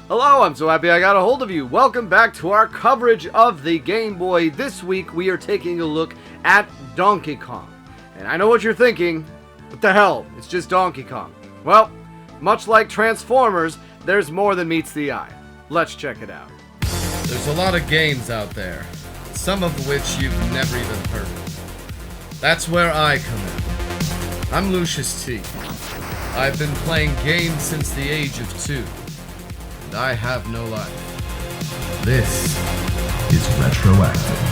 Hello, I'm so happy I got a hold of you. Welcome back to our coverage of the Game Boy. This week we are taking a look at Donkey Kong. And I know what you're thinking, what the hell, it's just Donkey Kong. Well, much like Transformers, there's more than meets the eye. Let's check it out. There's a lot of games out there, some of which you've never even heard of. That's where I come in. I'm Lucious T. I've been playing games since the age of 2. And I have no life. This is Retroactive.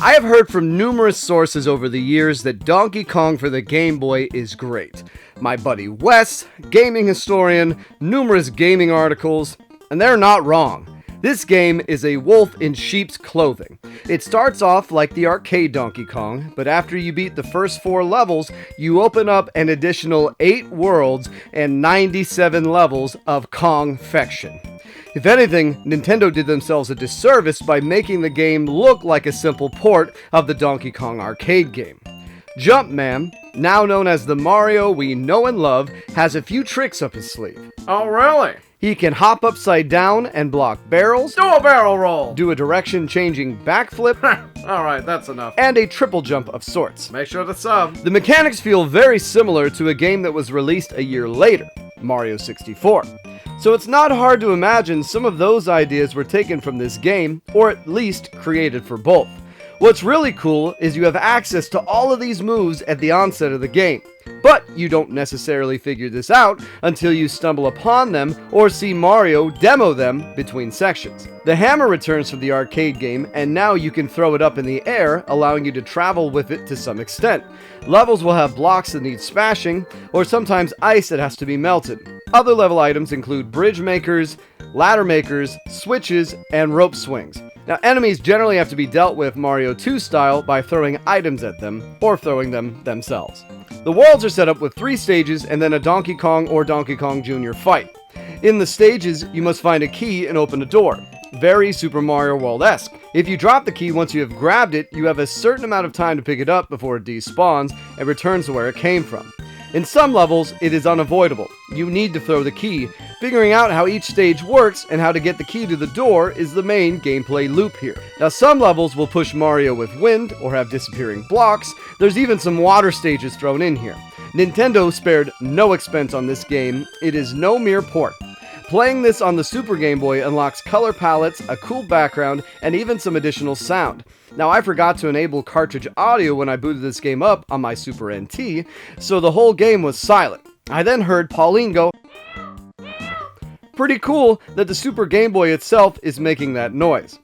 I have heard from numerous sources over the years that Donkey Kong for the Game Boy is great. My buddy Wes, gaming historian, numerous gaming articles, and they're not wrong. This game is a wolf in sheep's clothing. It starts off like the arcade Donkey Kong, but after you beat the first 4 levels, you open up an additional 8 worlds and 97 levels of Kong-fection. If anything, Nintendo did themselves a disservice by making the game look like a simple port of the Donkey Kong arcade game. Jumpman, now known as the Mario we know and love, has a few tricks up his sleeve. Oh, really? He can hop upside down and block barrels, Do a barrel roll! do a direction-changing backflip, Alright, that's enough. and a triple jump of sorts. Make sure to sub. The mechanics feel very similar to a game that was released a year later, Mario 64. So it's not hard to imagine some of those ideas were taken from this game, or at least created for both. What's really cool is you have access to all of these moves at the onset of the game, but you don't necessarily figure this out until you stumble upon them or see Mario demo them between sections. The hammer returns from the arcade game, and now you can throw it up in the air, allowing you to travel with it to some extent. Levels will have blocks that need smashing, or sometimes ice that has to be melted. Other level items include bridge makers, ladder makers, switches, and rope swings. Now, enemies generally have to be dealt with Mario 2 style by throwing items at them, or throwing them themselves. The worlds are set up with 3 stages and then a Donkey Kong or Donkey Kong Jr. fight. In the stages, you must find a key and open a door. Very Super Mario World-esque. If you drop the key once you have grabbed it, you have a certain amount of time to pick it up before it despawns and returns to where it came from. In some levels, it is unavoidable. You need to throw the key. Figuring out how each stage works and how to get the key to the door is the main gameplay loop here. Now, some levels will push Mario with wind or have disappearing blocks. There's even some water stages thrown in here. Nintendo spared no expense on this game. It is no mere port. Playing this on the Super Game Boy unlocks color palettes, a cool background, and even some additional sound. Now, I forgot to enable cartridge audio when I booted this game up on my Super NT, so the whole game was silent. I then heard Pauline go, pretty cool that the Super Game Boy itself is making that noise.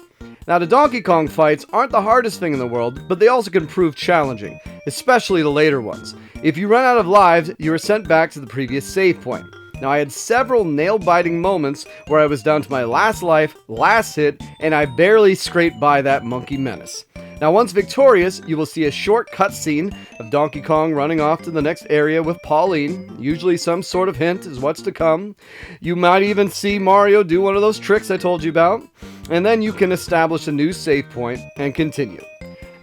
Now, the Donkey Kong fights aren't the hardest thing in the world, but they also can prove challenging, especially the later ones. If you run out of lives, you are sent back to the previous save point. Now, I had several nail-biting moments where I was down to my last life, last hit, and I barely scraped by that monkey menace. Now, once victorious, you will see a short cutscene of Donkey Kong running off to the next area with Pauline. Usually some sort of hint is what's to come. You might even see Mario do one of those tricks I told you about. And then you can establish a new save point and continue.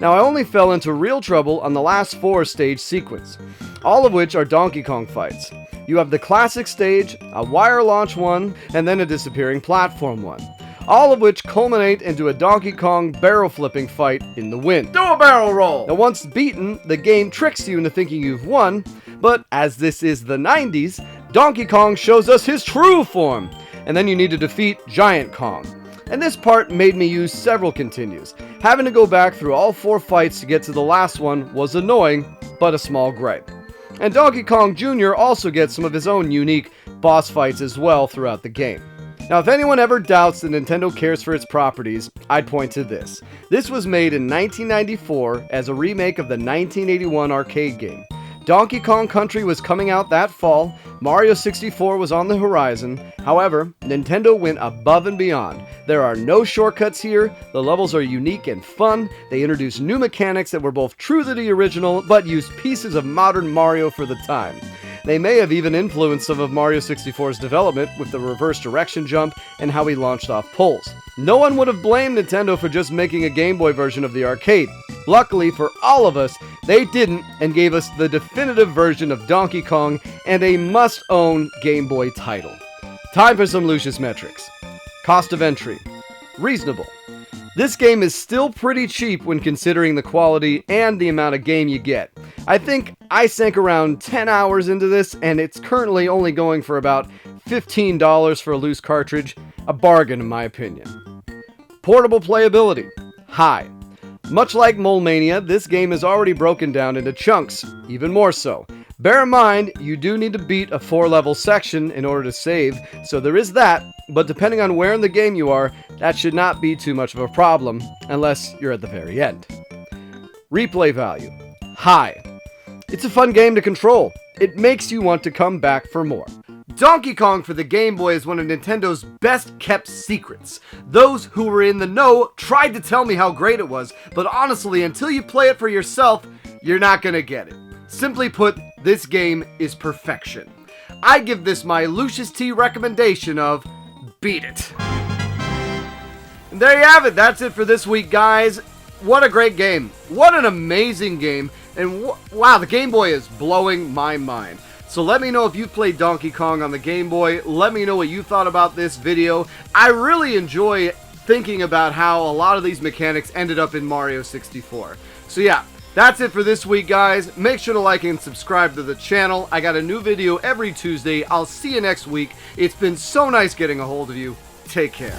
Now, I only fell into real trouble on the last 4 stage sequence, all of which are Donkey Kong fights. You have the classic stage, a wire launch one, and then a disappearing platform one. All of which culminate into a Donkey Kong barrel flipping fight in the wind. Do a barrel roll! Now, once beaten, the game tricks you into thinking you've won, but as this is the 90s, Donkey Kong shows us his true form, and then you need to defeat Giant Kong. And this part made me use several continues. Having to go back through all 4 fights to get to the last one was annoying, but a small gripe. And Donkey Kong Jr. also gets some of his own unique boss fights as well throughout the game. Now, if anyone ever doubts that Nintendo cares for its properties, I'd point to this. This was made in 1994 as a remake of the 1981 arcade game. Donkey Kong Country was coming out that fall, Mario 64 was on the horizon. However, Nintendo went above and beyond. There are no shortcuts here, the levels are unique and fun, they introduced new mechanics that were both true to the original, but used pieces of modern Mario for the time. They may have even influenced some of Mario 64's development with the reverse direction jump and how he launched off poles. No one would have blamed Nintendo for just making a Game Boy version of the arcade. Luckily for all of us, they didn't and gave us the definitive version of Donkey Kong and a must-own Game Boy title. Time for some Lucious metrics. Cost of entry. Reasonable. This game is still pretty cheap when considering the quality and the amount of game you get. I think I sank around 10 hours into this, and it's currently only going for about $15 for a loose cartridge. A bargain in my opinion. Portable playability. High. Much like Mole Mania, this game is already broken down into chunks, even more so. Bear in mind, you do need to beat a 4-level section in order to save, so there is that, but depending on where in the game you are, that should not be too much of a problem, unless you're at the very end. Replay value. High. It's a fun game to control. It makes you want to come back for more. Donkey Kong for the Game Boy is one of Nintendo's best kept secrets. Those who were in the know tried to tell me how great it was, but honestly, until you play it for yourself, you're not gonna get it. Simply put, this game is perfection. I give this my Lucious T recommendation of beat it. And there you have it. That's it for this week, guys. What a great game. What an amazing game. And wow, the Game Boy is blowing my mind. So let me know if you've played Donkey Kong on the Game Boy. Let me know what you thought about this video. I really enjoy thinking about how a lot of these mechanics ended up in Mario 64. So yeah, that's it for this week, guys. Make sure to like and subscribe to the channel. I got a new video every Tuesday. I'll see you next week. It's been so nice getting a hold of you. Take care.